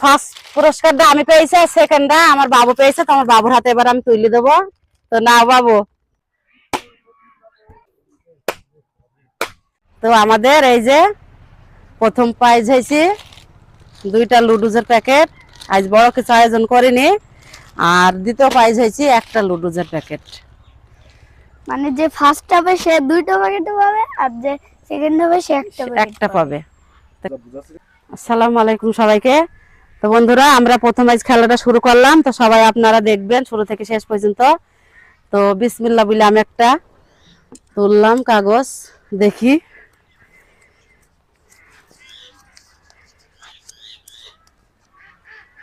First পুরস্কারটা আমি পেয়েছি, সেকেন্ডটা আমার বাবু পেয়েছে। তো আমার বাবুর হাতে এবার আমি তুলে দেবো। তো না বাবু, তো আমাদের এই যে প্রথম প্রাইজ হয়েছে 2টা লুডুজের প্যাকেট। আজ বড় কিছু আয়োজন করিনি। আর দ্বিতীয় প্রাইজ হয়েছে একটা লুডুজের প্যাকেট। মানে যে ফার্স্ট হবে সে 2টা প্যাকেট পাবে, আর যে সেকেন্ড হবে সে একটা পাবে। আসসালামু আলাইকুম সবাইকে। তো বন্ধুরা, আমরা প্রথম আজ খেলাটা শুরু করলাম। তো সবাই আপনারা দেখবেন শুরু থেকে শেষ পর্যন্ত। তো বিসমিল্লাহ বলে আমি একটা তুললাম কাগজ, দেখি।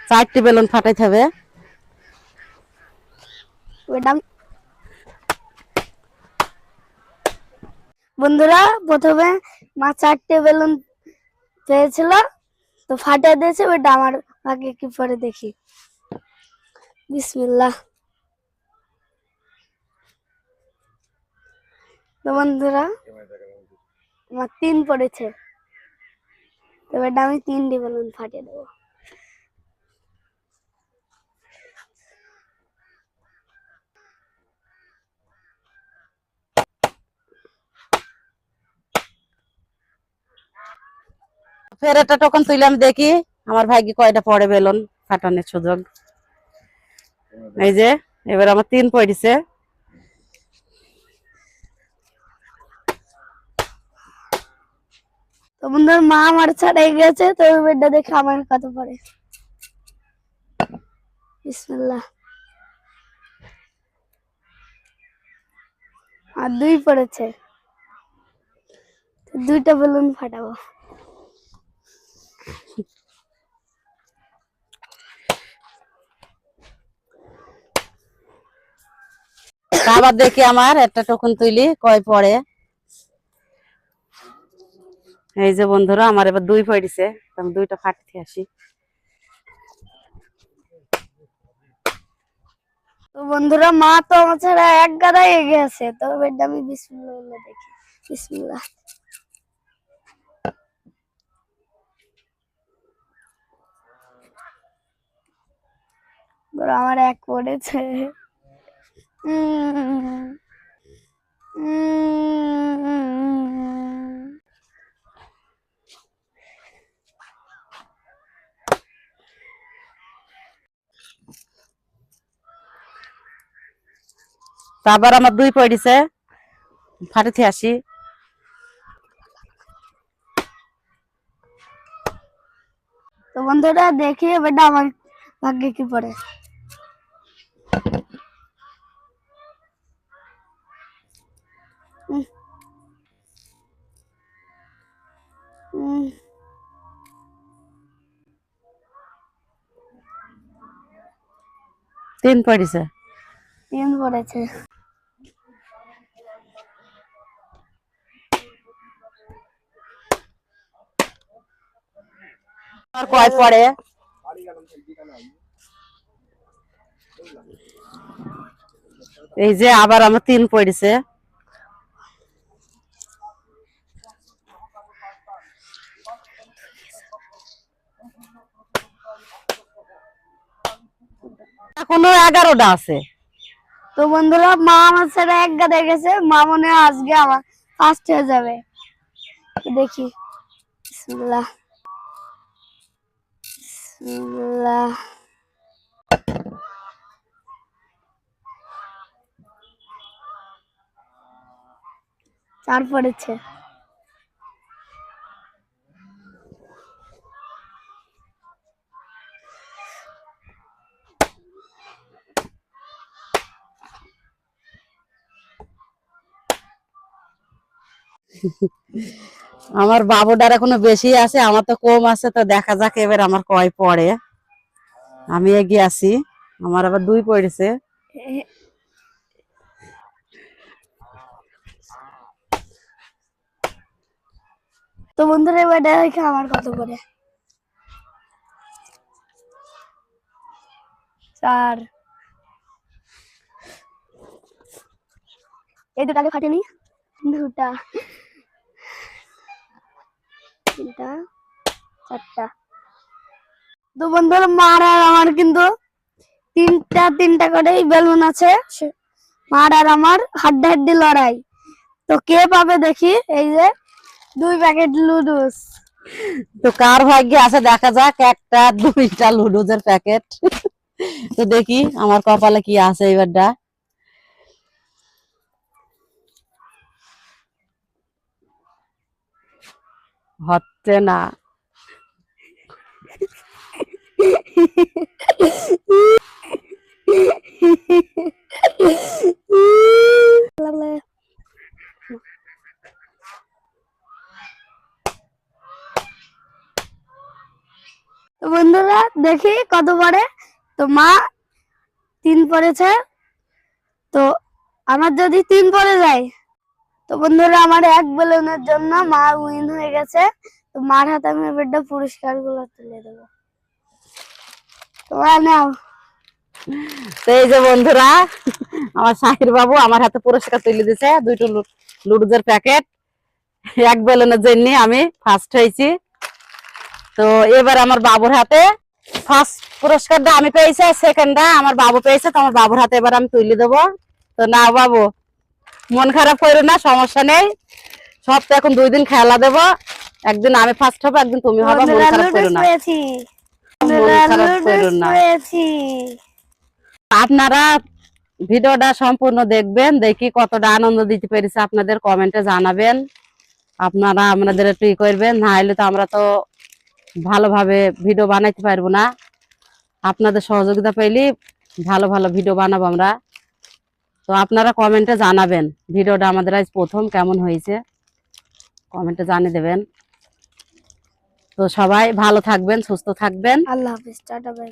চারটি বেলুন ফাটাইতে হবে। বন্ধুরা, প্রথমে মা 4টে বেলুন পেয়েছিল, তো ফাটিয়ে দিয়েছে। ওইটা আমার ভাগ্যে কি পরে দেখি। বিসমিল্লাহ। তো বন্ধুরা, আমার 3 পড়েছে। তো এটা আমি 3টি বেলুন ফাটিয়ে দেবো। ফের একটা টোকন তুইলাম, দেখি আমার ভাগ্যে কয়টা পড়ে বেলুন ফাটানোর সুযোগ। এই যে এবার আমার 3 পড়েছে। তো বন্ধুরা, মা আমার ছাড়াই গেছে। তো এটা দেখে আমার কত পড়ে। বিসমিল্লাহ। আর 2 পড়েছে। 2টা বেলুন ফাটাবো। আবার দেখি আমার একটা টোকন তুইলি কয় পড়ে। এই যে বন্ধুরা, আমার এবার 2 পড়েছে। আমি 2টা ফাটিয়ে আসি। তো বন্ধুরা, মা তো আমার ছাড়া এক গাদায় এগিয়ে আছে। তো এটা আমি বিসমিল্লাহ বলে দেখি। বিসমিল্লাহ। আমার 1 পড়েছে। আবার আমার 2 পড়েছে, ফাটিয়ে আসি। তো বন্ধুরা, দেখি এটা আমার ভাগ্যে কি পড়ে। উম, উম, 3 পড়েছে। 3 পড়েছে। আর কয় পড়ে? এই যে আবার আমার 3 পড়েছে। এখনো 11টা আছে। তো বন্ধুরা, মা আমার ছাড়া এক গাদায় গেছে। মা মনে হয় আজকে আমার ফার্স্ট হয়ে যাবে। দেখি। বিসমিল্লাহ। বিসমিল্লাহ। 4 পড়েছে। আমার বাবুটার এখনো বেশি আছে, আমার তো কম আছে। তো দেখা যাক এবার আমার কয় পড়ে। আমি এগিয়ে আছি, আমার আবার 2 পড়েছে। তো বন্ধুরা, এবার দেখে আমার কত পড়ে। 4। এই 2টাকে ফাটিয়ে নি। 2টা, 3টা, 4টা। তো বন্ধুরা মার আর আমার কিন্তু তিনটা করেই বেলুন আছে, মার আর আমার হাড্ডাহাড্ডি লড়াই। তো কে পাবে দেখি, এই যে 2 প্যাকেট লুডুস। তো কার ভাগ্যে আছে দেখা যাক, একটা 2টা লুডুজের প্যাকেট। তো দেখি আমার কপালে কি আছে এবারটা। হচ্ছে না। তো বন্ধুরা দেখি কত পড়ে। তো মা 3 পড়েছে, তো আমার যদি 3 পড়ে যায়, তো বন্ধুরা আমার এক বেলুনের জন্য মা উইন হয়ে গেছে। তো মার হাতে আমি এবারটা পুরস্কার গুলো তুলে দেবো। তোমরা নাও। তো এই যে বন্ধুরা, আমার শাহির বাবু আমার হাতে পুরস্কার তুলে দিছে 2টো লুডুজের প্যাকেট। এক বেলুনের জন্য আমি ফার্স্ট হয়েছি। তো এবার আমার বাবুর হাতে ফার্স্ট পুরস্কারটা আমি পেয়েছি, সেকেন্ডটা আমার বাবু পেয়েছে। তো আমার বাবুর হাতে এবার আমি তুলে দেবো। তো না বাবু, মন খারাপ করো না, সমস্যা নেই। সব তো এখন 2 দিন খেলা দেবো, একদিন আমি ফার্স্ট হবো, একদিন তুমি হবে। মন খারাপ করো না, মন খারাপ করো না। আপনারা ভিডিওটা সম্পূর্ণ দেখবেন, দেখি কতটা আনন্দ দিতে পেরেছি আপনাদের কমেন্টে জানাবেন। আপনারা আমাদের একটু ই করবেন, না হলে তো আমরা তো ভালোভাবে ভিডিও বানাইতে পারবো না। আপনাদের সহযোগিতা পেলে ভালো ভালো ভিডিও বানাবো আমরা। তো আপনারা কমেন্টে জানাবেন ভিডিওটা আমাদের আজ প্রথম কেমন হয়েছে, কমেন্টে জানিয়ে দেবেন। তো সবাই ভালো থাকবেন, সুস্থ থাকবেন। আল্লাহ হাফেজ, টাটা বাই।